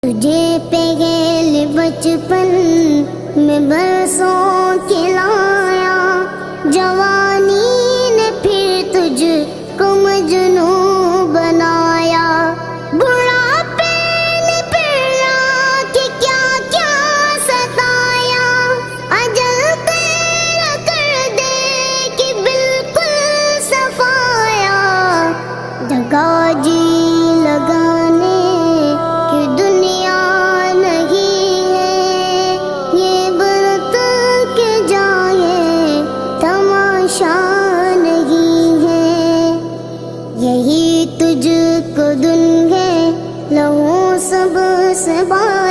تجھے پہل بچپن میں برسوں کھلایا، جوانی نے پھر تجھ کو مجنوں بنایا، بڑھاپے نے پھر آ کے کیا کیا ستایا، اجل تیرا کر دے کہ بالکل صفایا، جگہ جی لگانے کی دنیا نہیں ہے، یہ برت کے جائے تماشا نہیں ہے، یہی تجھ کو دن ہے لہو سب سے بات